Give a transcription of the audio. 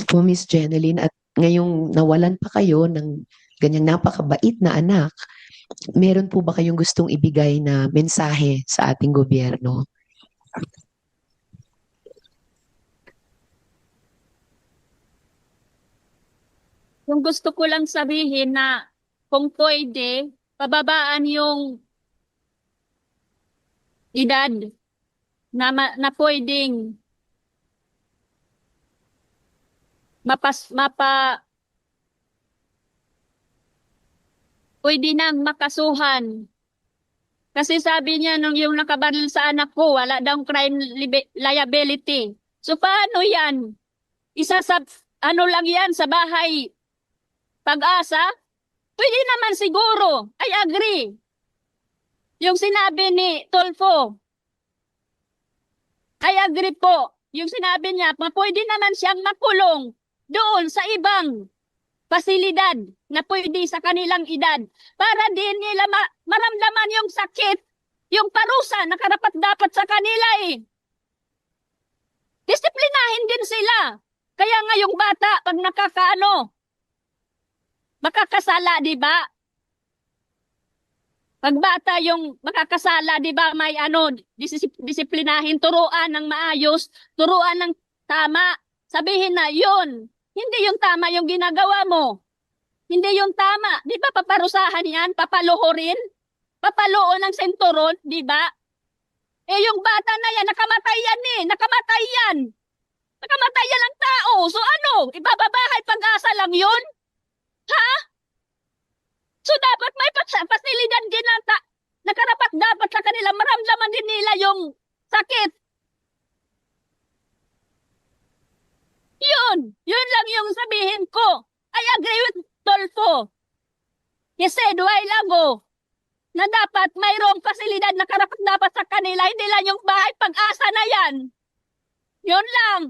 po, Miss Jeneline, at ngayong nawalan pa kayo ng ganyang napakabait na anak, meron po ba kayong gustong ibigay na mensahe sa ating gobyerno? Yung gusto ko lang sabihin na kung pwede, pababaan yung edad na pwedeng pwede nang makasuhan. Kasi sabi niya nung yung nakabaril sa anak ko, wala daw crime liability. So paano yan? Isa sa, ano lang yan, sa bahay pag-asa? Pwede naman siguro. I agree. Yung sinabi ni Tolfo, I agree po. Yung sinabi niya, pwede naman siyang makulong doon sa ibang pasilidad na pwede sa kanilang edad para din nila maramdaman yung sakit, yung parusa na karapat dapat sa kanila eh. Disiplinahin din sila. Kaya nga yung bata, pag makakasala, di ba? Pag bata yung makakasala, di ba, may ano, disiplinahin, turuan ng maayos, turuan ng tama. Sabihin na yun, hindi yung tama yung ginagawa mo. Hindi yung tama. Di ba paparusahan yan? Papaluhurin? Papaluon ng senturon? Di ba? Eh yung bata na yan, nakamatay yan eh. Nakamatay yan. Nakamatay yan ang tao. So ano? Ibababahay pag-asa lang yun? Ha? So dapat may pasilidad ginata. Nakarapat dapat sa kanila. Maramdaman din nila yung sakit. Yun. Yun lang yung sabihin ko. I agree with Tolfo. He said while ago na dapat mayroong pasilidad na karapat dapat sa kanila, hindi lang yung bahay pag-asa na yan. Yun lang.